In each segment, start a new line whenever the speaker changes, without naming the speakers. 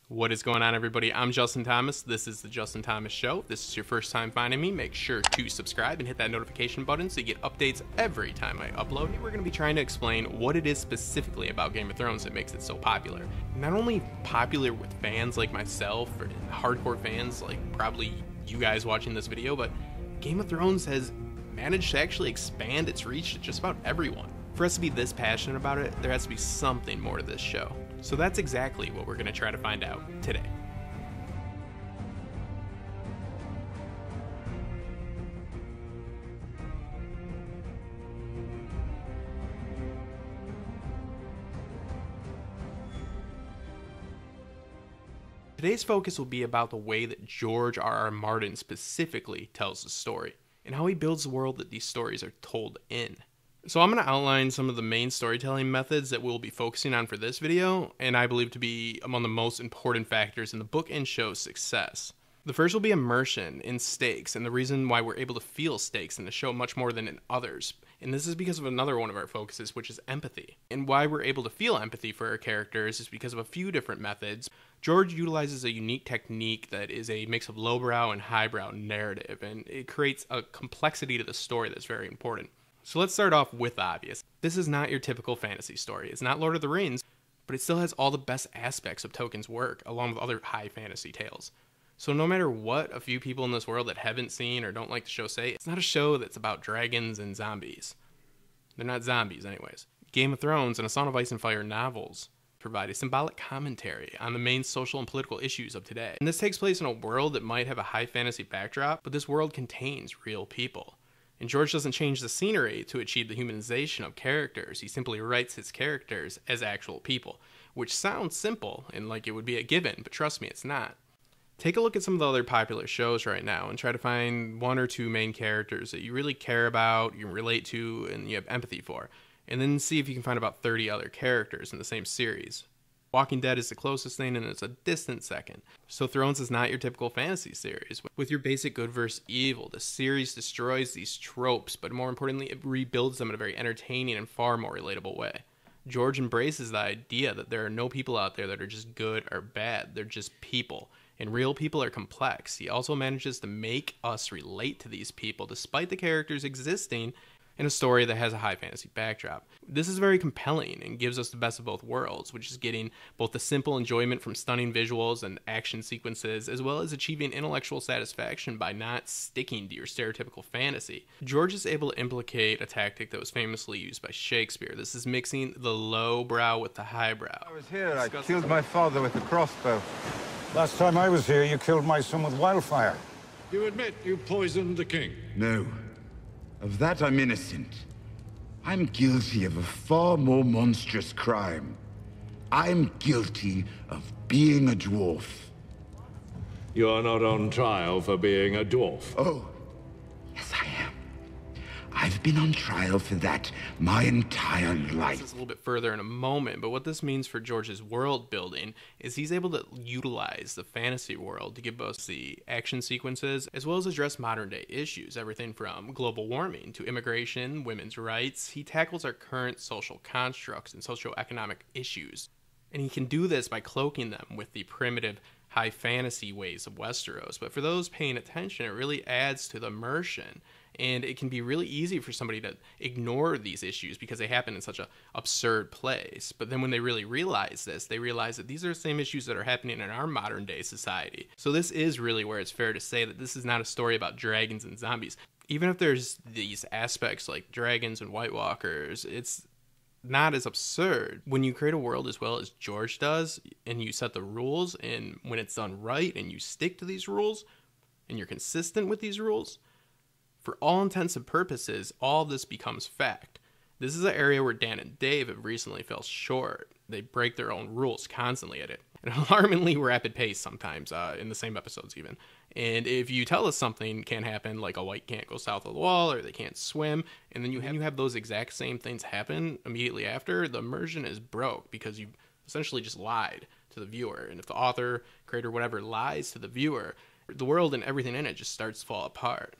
What is going on, everybody? I'm Justin Thomas. This is the Justin Thomas Show. If this is your first time finding me, make sure to subscribe and hit that notification button so you get updates every time I upload. We're going to be trying to explain what it is specifically about Game of Thrones that makes it so popular. Not only popular with fans like myself, or hardcore fans like probably you guys watching this video, but Game of Thrones has managed to actually expand its reach to just about everyone. For us to be this passionate about it, there has to be something more to this show. So that's exactly what we're going to try to find out today. Today's focus will be about the way that George R.R. Martin specifically tells the story, and how he builds the world that these stories are told in. So I'm going to outline some of the main storytelling methods that we'll be focusing on for this video, and I believe to be among the most important factors in the book and show's success. The first will be immersion in stakes, and the reason why we're able to feel stakes in the show much more than in others. And this is because of another one of our focuses, which is empathy. And why we're able to feel empathy for our characters is because of a few different methods. George utilizes a unique technique that is a mix of lowbrow and highbrow narrative, and it creates a complexity to the story that's very important. So let's start off with the obvious. This is not your typical fantasy story. It's not Lord of the Rings, but it still has all the best aspects of Tolkien's work, along with other high fantasy tales. So no matter what a few people in this world that haven't seen or don't like the show say, it's not a show that's about dragons and zombies. They're not zombies anyways. Game of Thrones and A Song of Ice and Fire novels provide a symbolic commentary on the main social and political issues of today. And this takes place in a world that might have a high fantasy backdrop, but this world contains real people. And George doesn't change the scenery to achieve the humanization of characters. He simply writes his characters as actual people, which sounds simple and like it would be a given, but trust me, it's not. Take a look at some of the other popular shows right now and try to find one or two main characters that you really care about, you can relate to, and you have empathy for. And then see if you can find about 30 other characters in the same series. Walking Dead is the closest thing, and it's a distant second. So Thrones is not your typical fantasy series. With your basic good versus evil, the series destroys these tropes, but more importantly, it rebuilds them in a very entertaining and far more relatable way. George embraces the idea that there are no people out there that are just good or bad. They're just people. And real people are complex. He also manages to make us relate to these people, despite the characters existing in a story that has a high fantasy backdrop. This is very compelling and gives us the best of both worlds, which is getting both the simple enjoyment from stunning visuals and action sequences, as well as achieving intellectual satisfaction by not sticking to your stereotypical fantasy. George is able to implicate a tactic that was famously used by Shakespeare. This is mixing the low brow with the highbrow.
I was here, I killed my father with a crossbow.
Last time I was here, you killed my son with wildfire.
You admit you poisoned the king?
No. Of that I'm innocent. I'm guilty of a far more monstrous crime. I'm guilty of being a dwarf.
You're not on trial for being a dwarf.
Oh, yes I am. I've been on trial for that my entire life.
This is a little bit further in a moment, but what this means for George's world building is he's able to utilize the fantasy world to give us the action sequences, as well as address modern day issues, everything from global warming to immigration, women's rights. He tackles our current social constructs and socioeconomic issues. And he can do this by cloaking them with the primitive high fantasy ways of Westeros. But for those paying attention, it really adds to the immersion. And it can be really easy for somebody to ignore these issues because they happen in such an absurd place. But then when they really realize this, they realize that these are the same issues that are happening in our modern day society. So this is really where it's fair to say that this is not a story about dragons and zombies. Even if there's these aspects like dragons and White Walkers, it's not as absurd. When you create a world as well as George does, and you set the rules, and when it's done right and you stick to these rules, and you're consistent with these rules, for all intents and purposes, all this becomes fact. This is an area where Dan and Dave have recently fell short. They break their own rules constantly at it. At an alarmingly rapid pace sometimes, in the same episodes even. And if you tell us something can happen, like a white can't go south of the wall, or they can't swim, and then you have those exact same things happen immediately after, the immersion is broke because you essentially just lied to the viewer. And if the author, creator, whatever lies to the viewer, the world and everything in it just starts to fall apart.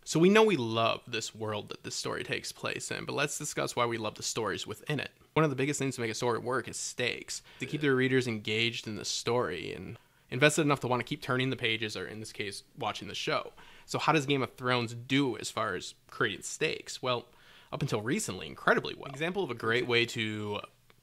So we love this world that this story takes place in, but let's discuss why we love the stories within it. One of the biggest things to make a story work is stakes, to keep their readers engaged in the story and invested enough to want to keep turning the pages, or in this case, watching the show. So how does Game of Thrones do as far as creating stakes? Well, up until recently, incredibly well. An example of a great way to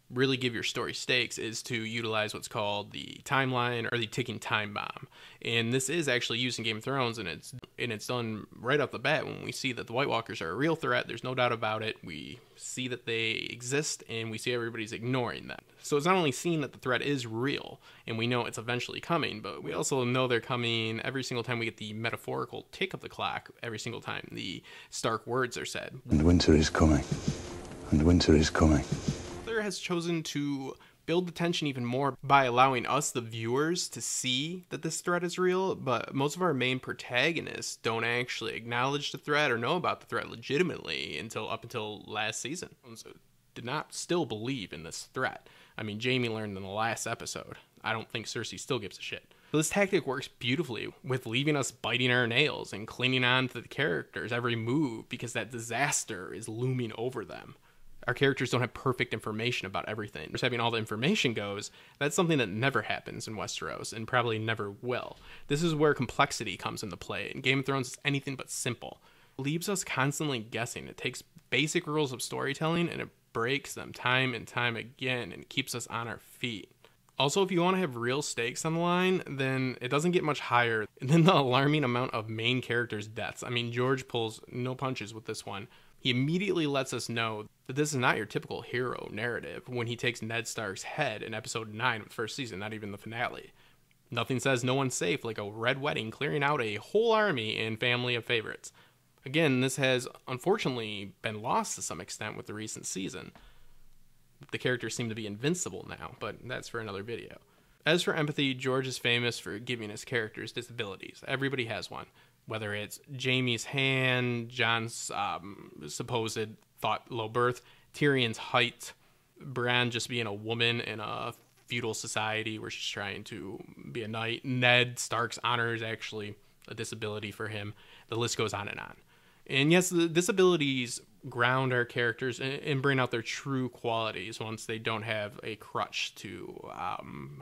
really give your story stakes is to utilize what's called the timeline or the ticking time bomb. And this is actually used in Game of Thrones, and it's done right off the bat when we see that the White Walkers are a real threat. There's no doubt about it. We see that they exist, and we see everybody's ignoring them. So it's not only seen that the threat is real, and we know it's eventually coming, but we also know they're coming every single time we get the metaphorical tick of the clock, every single time the Stark words are said.
And winter is coming. And winter is coming.
Has chosen to build the tension even more by allowing us, the viewers, to see that this threat is real, but most of our main protagonists don't actually acknowledge the threat or know about the threat legitimately up until last season. So did not still believe in this threat. I mean, Jaime learned in the last episode. I don't think Cersei still gives a shit. So this tactic works beautifully with leaving us biting our nails and clinging on to the characters every move because that disaster is looming over them. Our characters don't have perfect information about everything. Just having all the information goes, that's something that never happens in Westeros and probably never will. This is where complexity comes into play, and Game of Thrones is anything but simple. It leaves us constantly guessing. It takes basic rules of storytelling and it breaks them time and time again and keeps us on our feet. Also, if you want to have real stakes on the line, then it doesn't get much higher than the alarming amount of main characters' deaths. I mean, George pulls no punches with this one. He immediately lets us know that this is not your typical hero narrative when he takes Ned Stark's head in episode 9 of the first season, not even the finale. Nothing says no one's safe like a red wedding clearing out a whole army and family of favorites. Again, this has unfortunately been lost to some extent with the recent season. The characters seem to be invincible now, but that's for another video. As for empathy, George is famous for giving his characters disabilities. Everybody has one. Whether it's Jaime's hand, Jon's supposed thought low birth, Tyrion's height, Bran just being a woman in a feudal society where she's trying to be a knight, Ned Stark's honor is actually a disability for him. The list goes on and on. And yes, the disabilities ground our characters and bring out their true qualities once they don't have a crutch to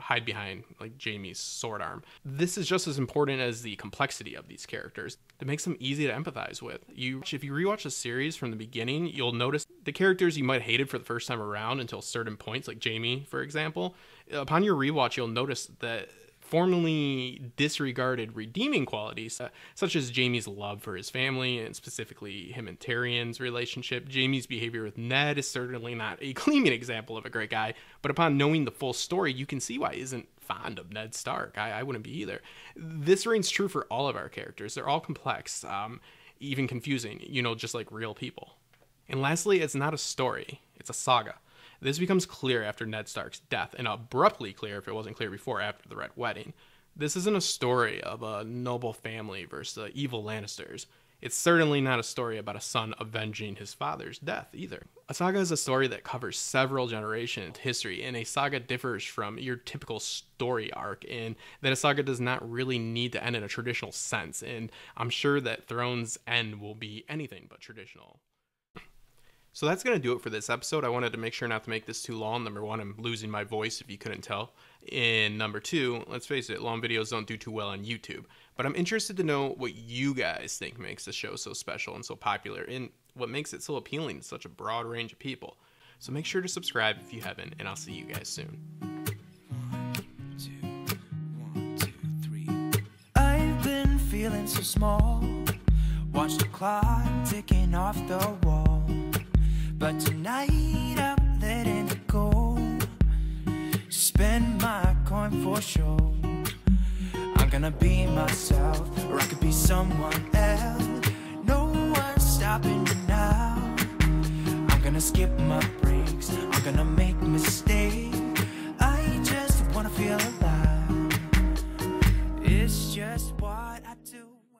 hide behind, like Jaime's sword arm. This is just as important as the complexity of these characters. It makes them easy to empathize with. If you rewatch the series from the beginning, you'll notice the characters you might have hated for the first time around until certain points, like Jaime, for example. Upon your rewatch, you'll notice that formerly disregarded redeeming qualities, such as Jaime's love for his family, and specifically him and Tyrion's relationship. Jaime's behavior with Ned is certainly not a gleaming example of a great guy, but upon knowing the full story, you can see why he isn't fond of Ned Stark. I wouldn't be either. This reigns true for all of our characters. They're all complex, even confusing, just like real people. And lastly, it's not a story, it's a saga. This becomes clear after Ned Stark's death, and abruptly clear if it wasn't clear before after the Red Wedding. This isn't a story of a noble family versus the evil Lannisters. It's certainly not a story about a son avenging his father's death either. A saga is a story that covers several generations history, and a saga differs from your typical story arc in that a saga does not really need to end in a traditional sense, and I'm sure that Thrones' end will be anything but traditional. So that's going to do it for this episode. I wanted to make sure not to make this too long. Number one, I'm losing my voice if you couldn't tell. And number two, let's face it, long videos don't do too well on YouTube. But I'm interested to know what you guys think makes the show so special and so popular, and what makes it so appealing to such a broad range of people. So make sure to subscribe if you haven't, and I'll see you guys soon.
1, 2, 3. I've been feeling so small. Watch the clock ticking off the wall. But tonight I'm letting it go. Spend my coin for sure. I'm gonna be myself, or I could be someone else. No one's stopping me now. I'm gonna skip my breaks. I'm gonna make